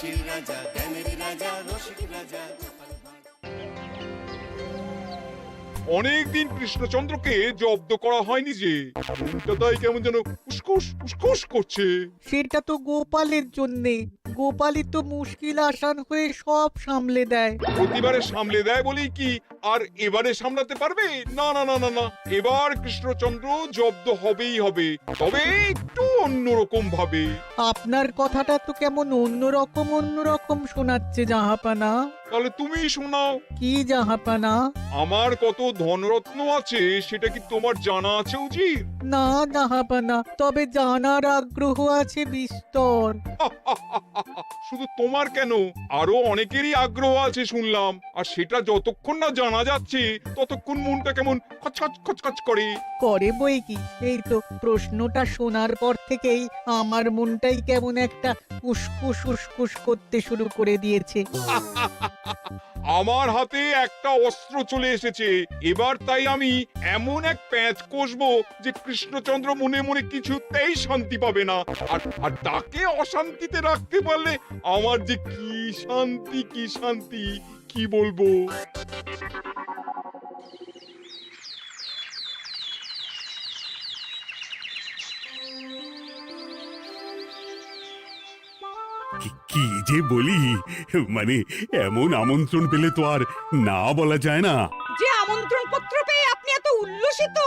হাসির রাজা, জ্ঞানের রাজা, রসিক রাজা। অনেকদিন কৃষ্ণচন্দ্রকে জব্দ করা হয়নি যে, মনটা তাই কেমন যেন উসকুস উসকুস করছে। সেটা তো গোপালের জন্যে। গোপালই তো মুশকিল আসান হয়ে সব সামলে দেয়। প্রতিবারে সামলে দেয় বলেই কি আর এবারে সামলাতে পারবে? না না না না না, এবার কৃষ্ণচন্দ্র জব্দ হবেই হবে, তবে একটু অন্যরকম ভাবে। আপনার কথাটা তো কেমন অন্যরকম শোনাচ্ছে জাহাপানা। তাহলে তুমি শোনাও। কি জাহাপানা? আমার কত ধনরত্ন আছে সেটা কি তোমার জানা আছে উজির? না জাহাপানা, তবে জানার আগ্রহ আছে বিস্তর। শুধু তোমার কেন, আরো অনেকেরই আগ্রহ আছে শুনলাম, আর সেটা যতক্ষণ না জানা যাচ্ছে ততক্ষণ মনটা কেমন খচখচ খচখচ করে। করে বই কি, এই তো প্রশ্নটা শোনার পর থেকেই আমার মনটাই কেমন একটা উসকুস উসকুস করতে শুরু করে দিয়েছে। আমার হাতে একটা অস্ত্র চলে এসেছে এবার, তাই আমি এমন এক প্যাঁচ কষবো যে কৃষ্ণচন্দ্র মনে মনে কিছুতেই শান্তি পাবে না। আর তাকে অশান্তিতে রাখতে পারলে আমার যে কি শান্তি কি শান্তি, কি বলবো। কি যে বলি, মানে এমন আমন্ত্রণ পেলে তো আর না বলা যায় না। যে আমন্ত্রণ পত্র পেয়ে আপনি এত উল্লসিত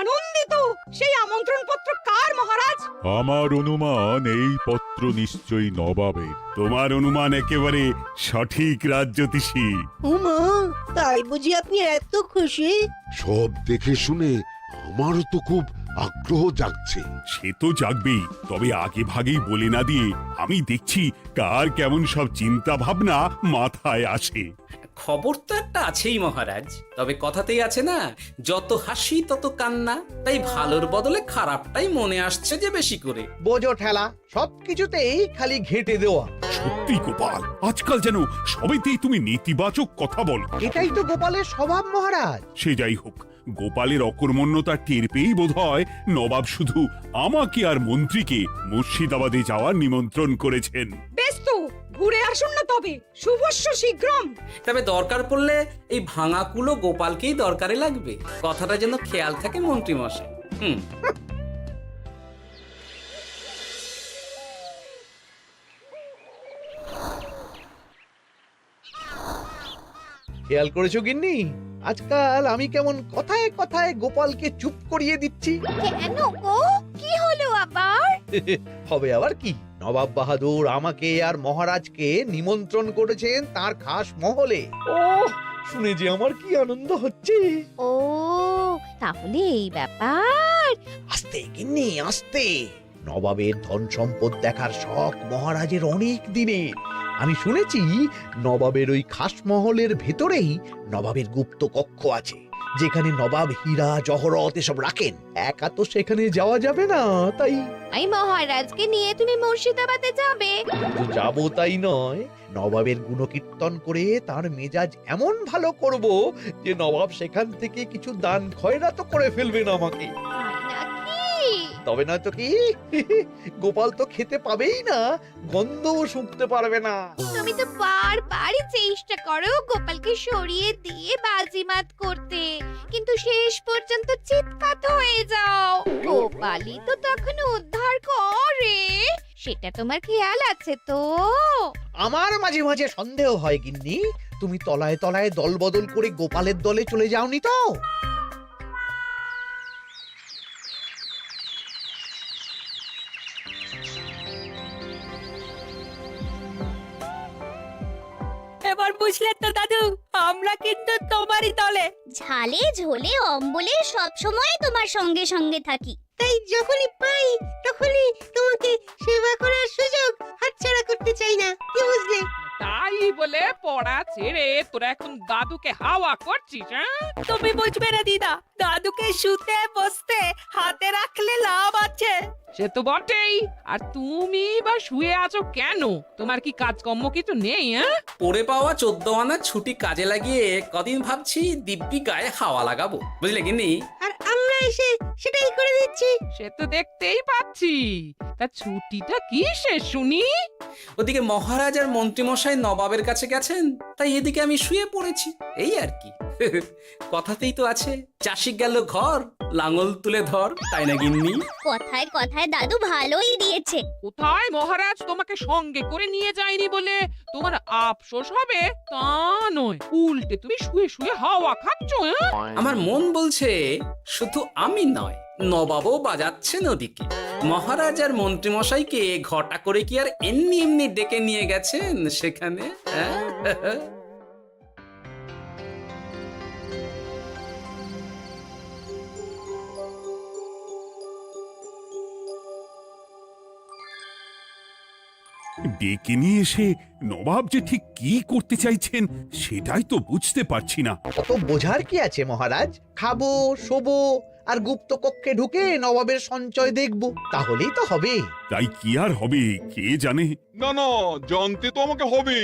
আনন্দিত, সেই আমন্ত্রণ পত্র কার মহারাজ? আমার অনুমান এই পত্র নিশ্চয়ই নবাবের। তোমার অনুমান একেবারে সঠিক, রাজ্যতীষী। উমা, তাই বুঝি আপনি এত খুশি? সব দেখে শুনে আমারও তো খুব আগ্রহ জাগছে। সে তো জাগবেই, তবে আগে ভাগেই বলে না দিয়ে আমি দেখছি কার কেমন সব চিন্তা ভাবনা মাথায় আসে। খবর তো একটা আছেই মহারাজ, তবে কথাতেই আছে না, যত হাসি তত কান্না, তাই ভালোর বদলে খারাপটাই মনে আসছে যে বেশি করে। বোঝো ঠেলা, সবকিছুতেই খালি ঘেঁটে দেওয়া। সত্যি গোপাল, আজকাল যেন সবাইতেই তুমি নেতিবাচক কথা বলো। এটাই তো গোপালের স্বভাব মহারাজ। সে যাই হোক, গোপালের অকর্মণ্যতা টের পেয়েই বোধ হয় নবাব শুধু আমাকে আর মন্ত্রীকে মুর্শিদাবাদে যাওয়ার নিমন্ত্রণ করেছেন। বেশ তো, ঘুরে আসুন না তবে, শুভস্য শীঘ্রম। তবে দরকার পড়লে এই ভাঙা কুলো গোপালকেই দরকারে লাগবে, কথাটা যেন খেয়াল থাকে মন্ত্রী মশাই। খেয়াল করেছো গিন্নি, আজকাল আমি কেমন কথায় কথায় গোপালকে চুপ করিয়ে দিচ্ছি। কেন গো, কি হলো আবার? হবে আবার কি, নবাব বাহাদুর আমাকে আর মহারাজকে নিমন্ত্রণ করেছেন তার খাস মহলে। ও শুনে যে আমার কি আনন্দ হচ্ছে। ও, তাহলে এই ব্যাপার। আস্তে গিন্নি আস্তে, নবাবের ধন সম্পদ দেখার শখ মহারাজের অনেক দিনের। আমি শুনেছি নবাবের ওই খাস মহলের ভেতরেই নবাবের গুপ্ত কক্ষ আছে, যেখানে নবাব হীরা জহরত এসব রাখেন। একা তো সেখানে যাওয়া যাবে না, তাই এই মহারাজকে নিয়ে তুমি মুর্শিদাবাদে যাবে? শুধু যাবো তাই নয়, নবাবের গুণকীর্তন করে তার মেজাজ এমন ভালো করব যে নবাব সেখান থেকে কিছু দান খয়রাত করে ফেলবেন আমাকে। তাই নাকি? তবে নয়তো কি, গোপাল তো খেতে পাবেই না, গন্ধও শুঁকতে পারবে না। তুমি তো বারবার চেষ্টা করো গোপালকে সরিয়ে দিয়ে বাজিমাত করতে, কিন্তু শেষ পর্যন্ত চিৎপাত হয়ে যাও। গোপালই তো তখন উদ্ধার করে, সেটা তোমার খেয়াল আছে তো? আমার মাঝে মাঝে সন্দেহ হয় গিন্নি, তুমি তলায় তলায় দল বদল করে গোপালের দলে চলে যাওনি তো? এবার বুঝলে তো দাদু, আমরা কিন্তু তোমারই দলে। ঝালে ঝোলে অম্বলে সব সময় তোমার সঙ্গে সঙ্গে থাকি, তাই যখনই পাই তখনই তোমাকে সেবা করার সুযোগ হাতছাড়া করতে চাই না, কি বুঝলে? তাই বলে পড়া ছেড়ে তোরা এখন দাদুকে হাওয়া করছিস? তুমি বুঝবে না দিদা, দাদুকে শুতে বসতে হাতে রাখলে লাভ আছে। সে তো বটেই। আর তুমি বা শুয়ে আছো কেন? তোমার কি কাজকর্ম কিছু নেই? হ্যাঁ, পড়ে পাওয়া 14 আনা ছুটি কাজে লাগিয়ে কদিন ভাবছি দিব্যি গায়ে হাওয়া লাগাবো, বুঝলে গিন্নি? আর আমরা এসে সেটাই করে দিচ্ছি। সে তো দেখতেই পাচ্ছি। তা ছুটিটা কি সে শুনি? ওদিকে মহারাজ আর মন্ত্রীমশাই নবাবের কাছে গেছেন, তাই এদিকে আমি শুয়ে পড়েছি, এই আর কি। কথাতেই তো আছে, চাষি গেল ঘর, লাঙল তুলে ধর, তাই না গিন্নি? কথায় কথায় দাদু ভালোই দিয়েছে। কোথায় মহারাজ তোমাকে সঙ্গে করে নিয়ে যায়নি বলে তোমার আফসোস হবে তা নয়, উল্টে তুমি শুয়ে শুয়ে হাওয়া খাচ্ছ। আমার মন বলছে শুধু আমি নয়, নবাবও বাজাচ্ছেন ওদিকে। মহারাজ আর মন্ত্রীমশাইকে ঘটা করে কি আর এমনি এমনি ডেকে নিয়ে গেছেন সেখানে? হ্যাঁ? ডেকে নিয়ে এসে নবাব যে ঠিক কি করতে চাইছেন সেটাই তো বুঝতে পারছি না। অত বোঝার কি আছে মহারাজ? খাবো, শোবো আর গুপ্ত কক্ষে ঢুকে নবাবের সঞ্চয় দেখব, তাহলেই তো হবে। তাই কি আর হবে কে জানে। না না, জানতে তো আমাকে হবে।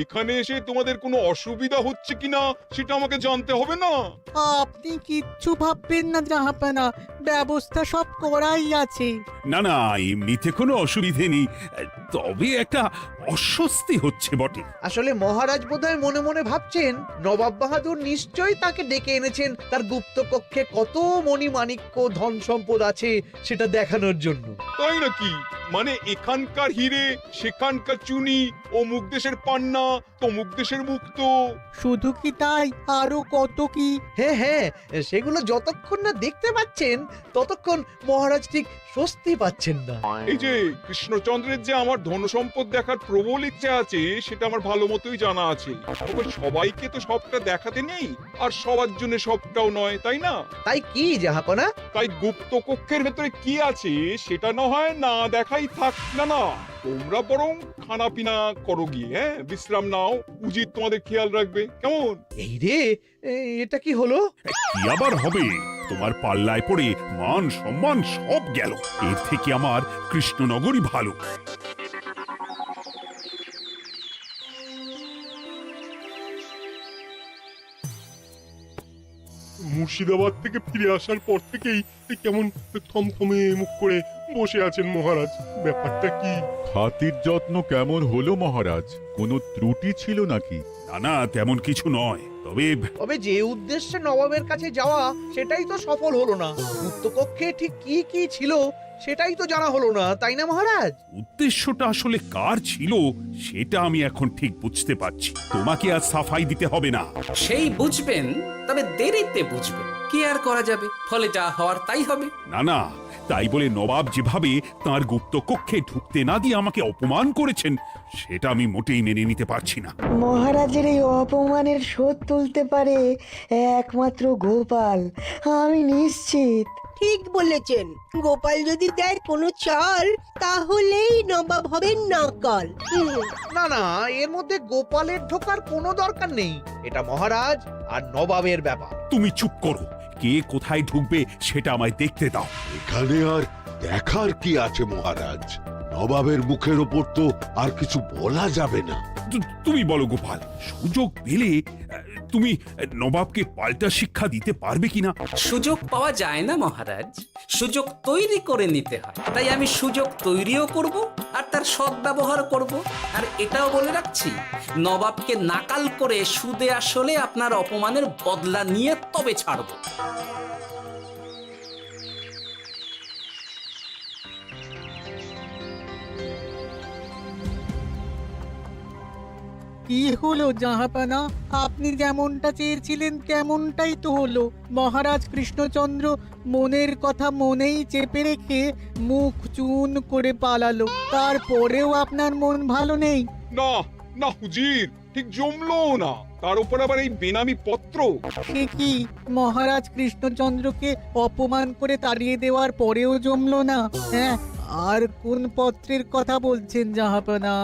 এখানে এসে তোমাদের কোনো অসুবিধা হচ্ছে কিনা সেটা আমাকে জানতে হবে না? আপনি কিচ্ছু ভাববেন না জাহাপানা, ব্যবস্থা সব করাই আছে। না না, এমনিতে কোনো অসুবিধে নেই, তবে একটা অস্বস্তি হচ্ছে বটে। আসলে মহারাজ বোধহয় মনে মনে ভাবছেন নবাব বাহাদুর নিশ্চয়ই তাকে ডেকে এনেছেন তার গুপ্ত কক্ষে কত মণিমাণিক্য ধন সম্পদ আছে সেটা দেখানোর জন্য। তাই নাকি? মানে এখানকার হিরে সেখানকার চুনি, অমুক দেশের পান্না তমুক দেশের মুক্ত। শুধু কি তাই, আরো কত কি। হ্যাঁ হ্যাঁ, সেগুলো যতক্ষণ না দেখতে পাচ্ছেন ততক্ষণ মহারাজ ঠিক স্বস্তি পাচ্ছেন না। এই যে কৃষ্ণচন্দ্রের যে আমার ধনসম্পদ দেখার প্রবল ইচ্ছে আছে সেটা আমার ভালো মতোই জানা আছে। তবে সবাইকে তো সবটা দেখাতে নেই, আর সবার জন্য সবটাও নয়, তাই না? তাই কি জাহাপনা? তাই গুপ্ত কক্ষের ভেতরে কি আছে সেটা না হয় না দেখাই থাক। না না, তোমরা বরং খানা পিনা করো গিয়ে, হ্যাঁ, বিশ্রাম নাও। উজিত তোমাদের খেয়াল রাখবে, কেমন? এই রে, এটা কি হলো? কি আবার হবে? তোমার পাল্লায় পড়ে মান সম্মান সব গেল। এর থেকে আমার কৃষ্ণনগরই ভালো। মুর্শিদাবাদ থেকে ফিরে আসার পর থেকেই কেমন থমথমে মুখ করে বসে আছেন মহারাজ, ব্যাপারটা কি? হাতির যত্ন কেমন হলো মহারাজ? কোনো ত্রুটি ছিল নাকি? না না, তেমন কিছু নয়, তবে তবে যে উদ্দেশ্যে নবাবের কাছে যাওয়া সেটাই তো সফল হলো না। গুপ্ত কক্ষে ঠিক কি কি ছিল সেটাই তো জানা হলো না, তাই না মহারাজ? উদ্দেশ্যটা আসলে কার ছিল সেটা আমি এখন ঠিক বুঝতে পারছি। তোমাকে আর সাফাই দিতে হবে না। সেই বুঝবেন, তবে দেরিতে বুঝবেন। কি আর করা যাবে, ফলে যা হওয়ার তাই হবে। না না, তাই বলে নবাব যেভাবে তার গুপ্ত কক্ষে ঢুকতে না দিয়ে আমাকে অপমান করেছেন সেটা আমি মোটেই মেনে নিতে পারছি না। মহারাজের এই অপমানের শোধ তুলতে পারে একমাত্র গোপাল, আমি নিশ্চিত। ঠিক বলেছেন, গোপাল যদি দেয় কোনো চাল তাহলেই নবাব হবেন নাকাল। না না, এর মধ্যে গোপালের ঢোকার কোনো দরকার নেই। এটা মহারাজ আর নবাবের ব্যাপার। তুমি চুপ করো, কে কোথায় ঢুকবে সেটা আমায় দেখতে দাও। এখানে আর দেখার কি আছে মহারাজ? নবাবের মুখের ওপর তো আর কিছু বলা যাবে না। তুমি বলো গোপাল, সুযোগ পেলে তুমি নবাবকে পাল্টা শিক্ষা দিতে পারবে কিনা? সুযোগ পাওয়া যায় না মহারাজ, সুযোগ তৈরি করে নিতে হয়। তাই আমি সুযোগ তৈরিও করব আর তার সদ্ব্যবহার করব। আর এটাও বলে রাখছি, নবাবকে নাকাল করে সুদে আসলে আপনার অপমানের বদলা নিয়ে তবে ছাড়ব। কি হলো জাহাপানা, আপনি যেমনটা চেয়েছিলেন তেমনটাই তো হলো। মহারাজ কৃষ্ণচন্দ্র মনের কথা মনেই চেপে রেখে মুখ চুন করে পালালো, তারপরেও আপনার মন ভালো নেই? না না হুজির, ঠিক জমলো না। তার উপর আবার এই বেনামি পত্র। সে কি, মহারাজ কৃষ্ণচন্দ্রকে অপমান করে তাড়িয়ে দেওয়ার পরেও জমলো না? হ্যাঁ, আর কোন পত্রের কথা বলছেন জাহাপানা?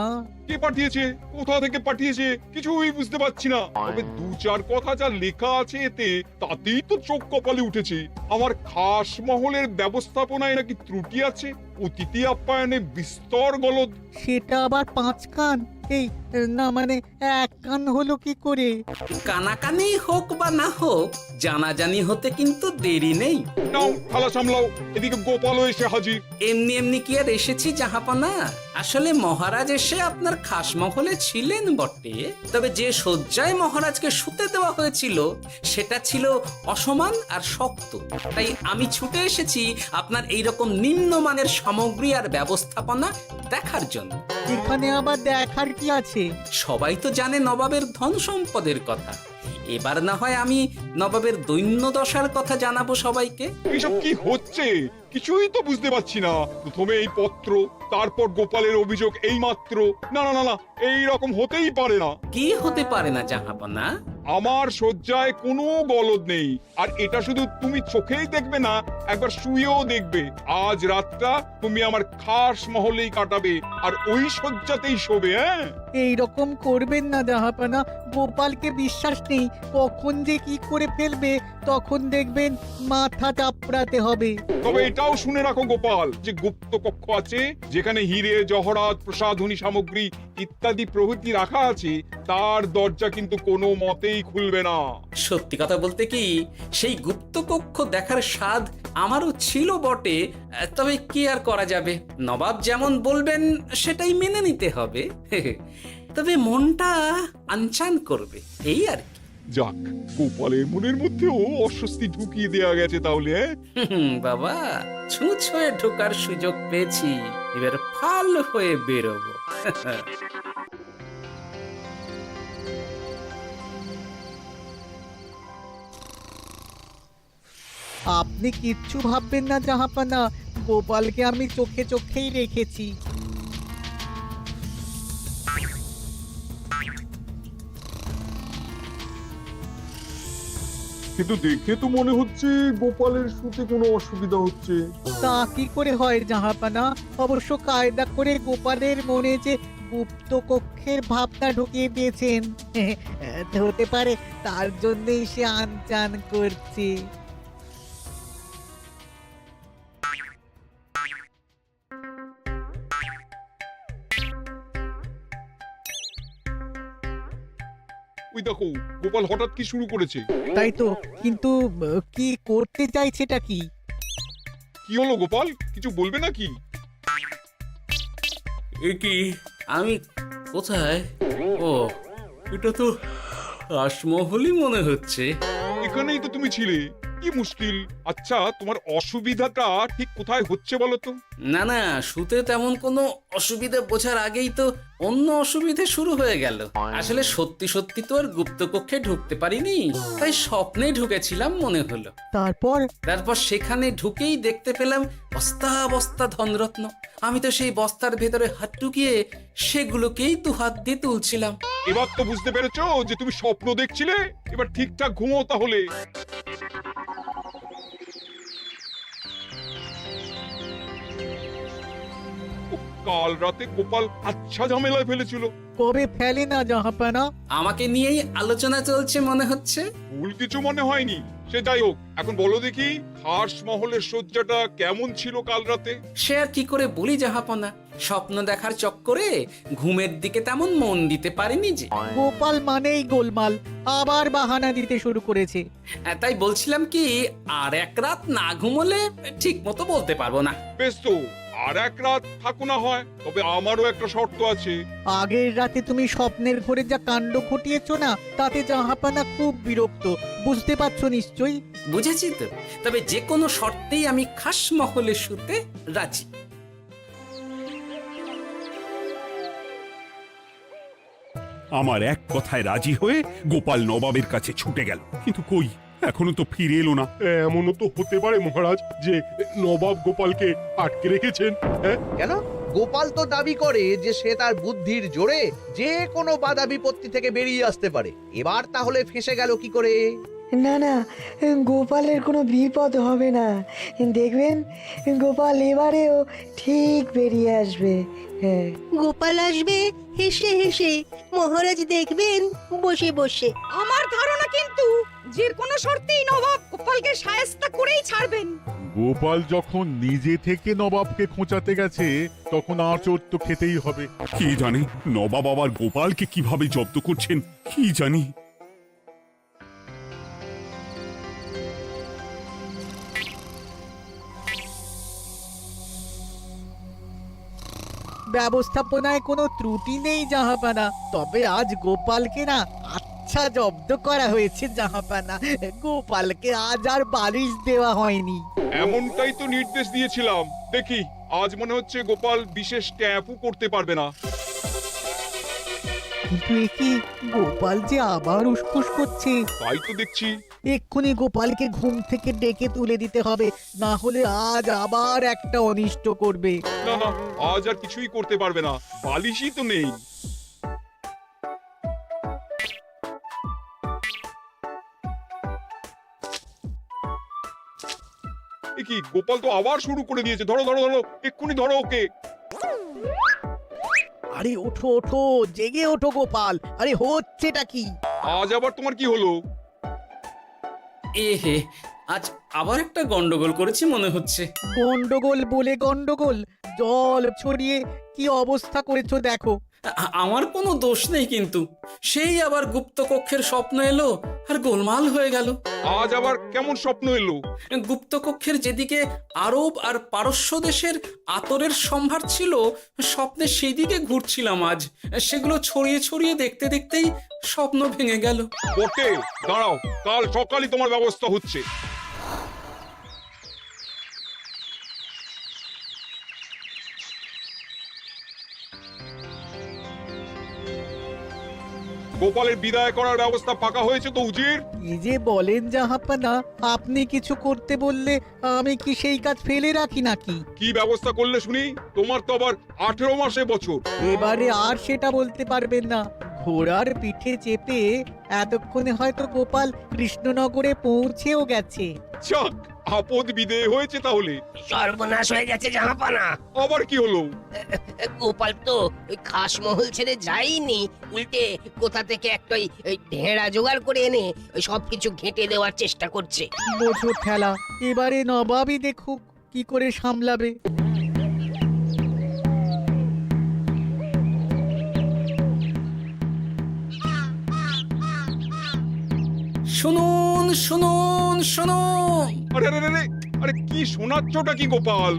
কে পাঠিয়েছে, কোথা থেকে পাঠিয়েছে কিছুই বুঝতে পারছি না। তবে দু চার কথা যা লেখা আছে এতে, তাতেই তো চোখ কপালে উঠেছে। আমার খাস মহলের ব্যবস্থাপনায় নাকি ত্রুটি আছে। অতিথি আপ্যায়নে বিস্তর গলদ। সেটা আবার 5 কান? এই না মানে 1 কান হলো কি করে? কানাকানি হোক বা না হোক, জানাজানি হতে কিন্তু দেরি নেই। নাও থালা সামলাও, এদিকে গোপালও এসে হাজির। এমনি এমনি কি আর এসেছি জাহাপনা? আসলে মহারাজ এসে আপনার খাস মহলে ছিলেন বটে, তবে যে শয্যায় মহারাজকে শুতে দেওয়া হয়েছিল সেটা ছিল অসমান আর শক্ত। তাই আমি ছুটে এসেছি আপনার এইরকম নিম্নমানের সামগ্রী আর ব্যবস্থাপনা দেখার জন্য। এখানে আবার দেখার কি আছে? সবাই তো জানে নবাবের ধন সম্পদের কথা, এবার না হয় আমি নবাবের দৈন্য দশার কথা জানাবো সবাইকে। এইসব কি হচ্ছে কিছুই তো বুঝতে পারছি না। প্রথমে এই পত্র, তারপর গোপালের অভিযোগ এই মাত্র। না না না না, এই রকম হতেই পারে না। কি হতে পারে না জাহাপনা? আমার শয্যায় কোনো গলদ নেই, আর এটা শুধু তুমি চোখেই দেখবে না, একবার শুয়েও দেখবে। আজ রাতটা তুমি আমার খাস মহলেই কাটাবে, আর ওই শয্যাতেই শোবে। হ্যাঁ, এই রকম করবেন না জাহাপানা, গোপালকে বিশ্বাস নেই, কখন যে কি করে ফেলবে তখন দেখবেন মাথা চাপড়াতে হবে। তবে এটাও শুনে রাখো গোপাল, যে গুপ্ত কক্ষ আছে যেখানে হিরে জহরাত প্রসাধনী সামগ্রী ইত্যাদি প্রভৃতি রাখা আছে, তার দরজা কিন্তু কোনো মতেই খুলবে না। সত্যি কথা বলতে কি, সেই গুপ্তকক্ষ দেখার স্বাদ আমারও ছিল বটে, তবে কি আর করা যাবে, নবাব যেমন বলবেন সেটাই মেনে নিতে হবে। তবে মনটা আনচান করবে, এই আর কি। যাক, গোপালের মনের মধ্যেও অস্বস্তি ঢুকিয়ে দেয়া গেছে তাহলে। বাবা, ছুঁচ হয়ে ঢোকার সুযোগ পেয়েছি, এবার ফাল হয়ে বেরোবো। আপনি কিচ্ছু ভাববেন না জাহাপানা, গোপালকে আমি চোখে চোখেই রেখেছি। কিন্তু দেখে তো মনে হচ্ছে গোপালের শুতে কোনো অসুবিধা হচ্ছে। তা কি করে হয় জাহাপানা? অবশ্য কায়দা করে গোপালের মনে যে গুপ্ত কক্ষের ভাবনা ঢুকিয়ে দিয়েছেন, হতে পারে তার জন্যই সে আনচান করছে। ওই দেখো, গোপাল হঠাৎ কি শুরু করেছে। তাই তো, কিন্তু কি করতে চাইছেটা কি? কি হলো গোপাল, কিছু বলবে নাকি? এ কি, আমি কোথায়? ও, এটা তো রাসমহলই মনে হচ্ছে। এখানেই তো তুমি ছিলে, কি মুশকিল। আচ্ছা, তোমার অসুবিধাটা ঠিক কোথায় হচ্ছে বলো তো? না না, শুতে তেমন কোনো অসুবিধা বোঝার আগেই তো অন্য অসুবিধে শুরু হয়ে গেল। আসলে সত্যি সত্যি তো আর গুপ্তকক্ষে ঢুকতে পারিনি, তাই স্বপ্নে ঢুকেছিলাম মনে হলো। তারপর সেখানে ঢুকেই দেখতে পেলাম বস্তা বস্তা ধনরত্ন। আমি তো সেই বস্তার ভেতরে হাত ঢুকিয়ে সেগুলোকেই 2 হাত দিয়ে তুলছিলাম। এবার তো বুঝতে পেরেছো যে তুমি স্বপ্ন দেখছিলে। এবার ঠিকঠাক ঘুমো তাহলে। কাল রাতে গোপাল আচ্ছা ঝামেলায় ফেলেছিল। কবে ফেলে না জাহাপানা? আমাকে নিয়েই আলোচনা চলছে মনে হচ্ছে। ভুল কিছু মনে হয়নি, সে যাই হোক, এখন বলো দেখি খাস মহলের শয্যাটা কেমন ছিল কাল রাতে? সে আর কি করে বলি জাহাপনা, স্বপ্ন দেখার চক্করে ঘুমের দিকে তেমন মন দিতে পারিনি যে। গোপাল মানেই গোলমাল, আবার বাহানা দিতে শুরু করেছে। তাই বলছিলাম কি, আর এক রাত না ঘুমোলে ঠিক মতো বলতে পারবো না। বেশ তো, আর এক রাত থাকো না হয়, তবে আমারও একটা শর্ত আছে। আগের রাতে তুমি স্বপ্নের ঘরে যা কাণ্ড ঘটিয়েছো না, তাতে জাহাপানা খুব বিরক্ত, বুঝতে পারছো নিশ্চয়ই। বুঝেছি তো, তবে যে কোনো শর্তেই আমি খাস মহলে শুতে রাজি। আমার এক কথায় রাজি হয়ে গোপাল নবাবের কাছে ছুটে গেল, কিন্তু কই, এখনো তো ফিরে এলো না। এমনও তো হতে পারে মহারাজ যে নবাব গোপালকে আটকে রেখেছেন। কেন? গোপাল তো দাবি করে যে সে তার বুদ্ধির জোরে যে কোনো বাধা বিপত্তি থেকে বেরিয়ে আসতে পারে। এবার তাহলে ফেঁসে গেল কি করে? না না, গোপালের কোনো বিপদ হবে না, দেখবেন গোপাল এবারেও ঠিক বেরিয়ে আসবে। হ্যাঁ, গোপাল আসবে হেসে হেসে, মহারাজ দেখবেন বসে বসে। আমার ধারণা কিন্তু যে কোনো শর্তেই নবাব গোপালকে শায়েস্তা করেই ছাড়বেন। গোপাল যখন নিজে থেকে নবাবকে খোঁচাতে গেছে তখন আঁচড় তো খেতেই হবে। কি জানি নবাব আবার গোপালকে কিভাবে জব্দ করছেন, কি জানি। ব্যবস্থাপনায় কোনো ত্রুটি নেই জাহাপানা, তবে আজ গোপালকে না আচ্ছা জব্দ করা হয়েছে জাহাপানা। গোপালকে আজ আর বালিশ দেওয়া হয়নি। এমনটাই তো নির্দেশ দিয়েছিলাম। দেখি আজ মনে হচ্ছে গোপাল বিশেষ ট্যাপও করতে পারবে না। কিন্তু একি গোপাল যে আবার উসখুস করছে। তাই তো দেখছি। এক্ষুনি গোপালকে ঘুম থেকে ডেকে তুলে দিতে হবে, না হলে আজ আবার একটা অনিষ্ট করবে। না না, আজ আর কিছুই করতে পারবে না, বালিশই তো নেই। এ কি, গোপাল তো আবার শুরু করে দিয়েছে। ধরো ধরো ধরো, এক্ষুনি ধরো ওকে। আরে ওঠো ওঠো, জেগে ওঠো গোপাল। আরে হচ্ছেটা কি? আজ আবার তোমার কি হলো? এ হে, আজ আবার একটা গন্ডগোল করেছি মনে হচ্ছে। গন্ডগোল বলে গন্ডগোল, জল ছড়িয়ে কি অবস্থা করেছো দেখো। আমার কোনো দোষ নেই, কিন্তু সেই আবার গুপ্তকক্ষের স্বপ্ন এলো আর গোলমাল হয়ে গেল। আজ আবার কেমন স্বপ্ন এলো? গুপ্তকক্ষের যেদিকে আরব আর পারস্য দেশের আতরের সম্ভার ছিল, স্বপ্নে সেই দিকে ঘুরছিলাম আজ। সেগুলো ছড়িয়ে ছড়িয়ে দেখতে দেখতেই স্বপ্ন ভেঙে গেল। বটে, দাঁড়াও, কাল সকালই তোমার ব্যবস্থা হচ্ছে। গোপালের বিদায় করার ব্যবস্থা পাকা হয়েছে তো উজির? কি যে বলেন জাহাপানা, আপনি কিছু করতে বললে আমি কি সেই কাজ ফেলে রাখি নাকি? কি ব্যবস্থা করলে শুনি? তোমার তো আবার 18 মাসে বছর। এবারে আর সেটা বলতে পারবেন না। ঘোড়ার পিঠে চেপে এতক্ষণে হয়তো গোপাল কৃষ্ণনগরে পৌঁছেও গেছে। যাক, আপদ বিদেয় হয়েছে তাহলে। সর্বনাশ হয়ে গেছে জাহাপানা। আবার কি হলো? গোপাল তো ওই খাসমহল ছেড়ে যায়নি, উল্টে কোথা থেকে একটা ওই ঢেঁড়া জোগাড় করে এনে ওই সবকিছু ঘেঁটে দেওয়ার চেষ্টা করছে। বোঝো ঠেলা, এবারে নবাবই দেখুক কি করে সামলাবে। শুনুন শুনুন শুনুন। আরে আরে আরে, আরে কি শোনাচ্ছটা কি গোপাল?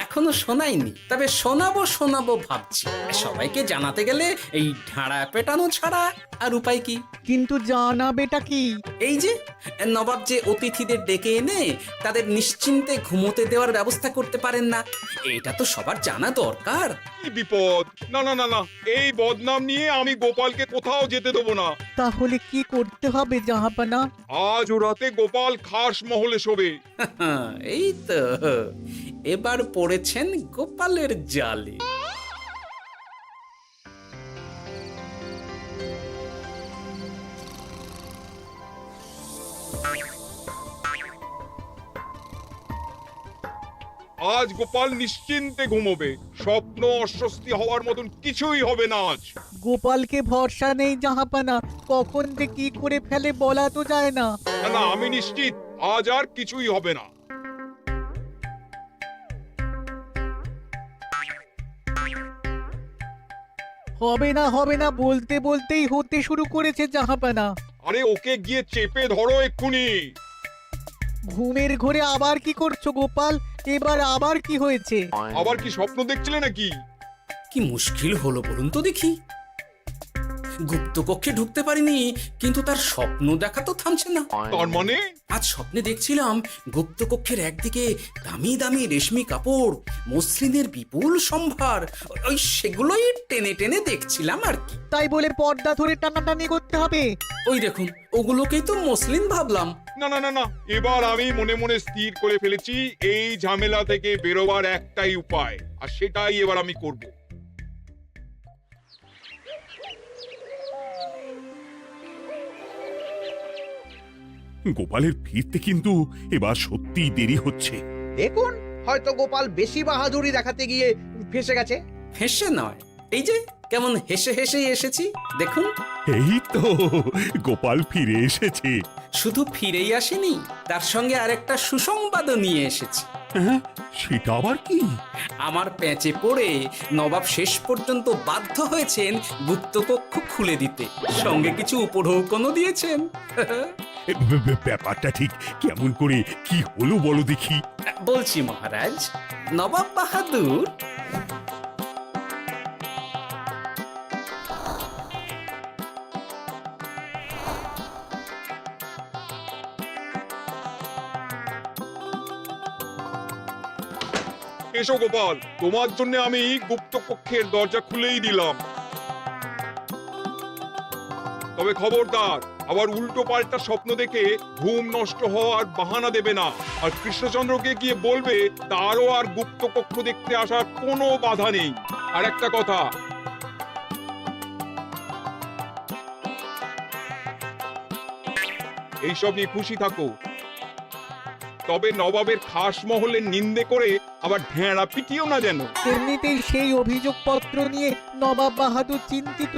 এখনো শোনাইনি, তবে শোনাবো শোনাবো ভাবছি। সবাইকে জানাতে গেলে এই ঢাড়া পেটানো ছাড়া আর উপায় কি? কিন্তু জানাবেটা কি? এই যে নবাব যে অতিথিদের ডেকে এনে তাদের নিশ্চিন্তে ঘুমোতে দেওয়ার ব্যবস্থা করতে পারেন না, এটা তো সবার জানা দরকার। কি বিপদ! না না না না, এই বদনাম নিয়ে আমি গোপালকে কোথাও যেতে দেবো না। তাহলে কি করতে হবে জাহাপানা? আজ ও রাতে গোপাল খাস মহলে শোবে। এই তো এবার পড়েছেন গোপালের জালে। আজ গোপাল নিশ্চিন্তে ঘুমোবে। স্বপ্ন অস্বস্তি হওয়ার মতন কিছুই হবে না আজ। গোপালকে ভরসা নেই জাহাপানা, কখন যে কি করে ফেলে বলা তো যায় না। না না, আমি নিশ্চিত আজ আর কিছুই হবে না। হবে না বলতে বলতেই হতে শুরু করেছে জাহাপানা। আরে ওকে গিয়ে চেপে ধরো এক্ষুনি। ঘুমের ঘোরে আবার কি করছো গোপাল? এবার আবার কি হয়েছে? আবার কি স্বপ্ন দেখছিলে নাকি? কি মুশকিল হলো বলুন তো দেখি। গুপ্তকক্ষে ঢুকতে পারিনি, কিন্তু তার স্বপ্ন দেখা তো থামছে না। তার মানে? আজ স্বপ্নে দেখছিলাম গুপ্তকক্ষের একদিকে দামি দামি রেশমি কাপড়, মসলিনের বিপুল সম্ভার, ওই সেগুলোই টেনে টেনে দেখছিলাম আর কি। তাই বলে পর্দা ধরে টানাটানি করতে হবে? ওই দেখুন, ওগুলোকেই তো মসলিন ভাবলাম। না না না না, এবার আমি মনে মনে স্থির করে ফেলেছি এই ঝামেলা থেকে বেরোবার একটাই উপায়, আর সেটাই এবার আমি করব। গোপালের ফিরতে কিন্তু এবার সত্যিই দেরি হচ্ছে। দেখুন, হয়তো গোপাল বেশি বাহাদুরি দেখাতে গিয়ে ফেসে গেছে। ফেঁসে নয়, এই যে কেমন হেসে হেসেই এসেছি দেখুন। এই তো গোপাল ফিরে এসেছে। শুধু ফিরেই আসেনি, তার সঙ্গে আরেকটা সুসংবাদও নিয়ে এসেছি। হ্যাঁ, সেটা আবার কি? আমার প্যাঁচে পড়ে নবাব শেষ পর্যন্ত বাধ্য হয়েছেন গুপ্তকক্ষ খুলে দিতে, সঙ্গে কিছু উপঢৌকনও দিয়েছেন। ব্যাপারটা ঠিক কেমন করে কি হলো বলো দেখি। বলছি মহারাজ, নবাব বাহাদুর এসো গোপাল, তোমার জন্য আমি গুপ্ত কক্ষের দরজা খুলেই দিলাম। তবে খবরদার, আবার উল্টো পাল্টা স্বপ্ন দেখে ঘুম নষ্ট হওয়ার বাহানা দেবে না। আর কৃষ্ণচন্দ্রকে গিয়ে বলবে তারও আর গুপ্ত কক্ষ দেখতে আসার কোনো বাধা নেই। আর একটা কথা, এইসব নিয়ে খুশি থাকো, তবে নবাবের খাস মহলের নিন্দে করে আবার ঢেঁড়া পিটিও না যেন। এমনিতেই সেই অভিযোগপত্র নিয়ে নবাব বাহাদুর চিন্তিত।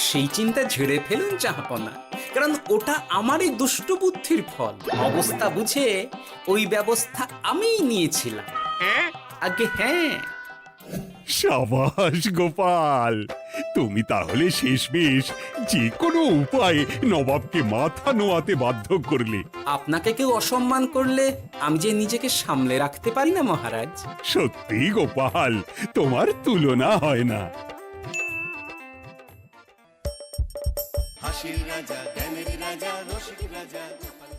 সেই চিন্তা ঝেড়ে ফেলুন জাহাপনা, কারণ ওটা আমারই দুষ্ট বুদ্ধির ফল। অবস্থা বুঝে ওই ব্যবস্থা আমিই নিয়েছিলাম। হ্যাঁ, আগে হ্যাঁ। সাবাস গোপাল, তুমি তাহলে শেষমেশ যে কোনো উপায়ে নবাবকে মাথা নোয়াতে বাধ্য করলে। আপনাকে কেউ অসম্মান করলে আমি যে নিজেকে সামলে রাখতে পারি না মহারাজ। সত্যি গোপাল, তোমার তুলনা হয় না। হাসির রাজা জ্ঞানের রাজা রসিক রাজা গোপাল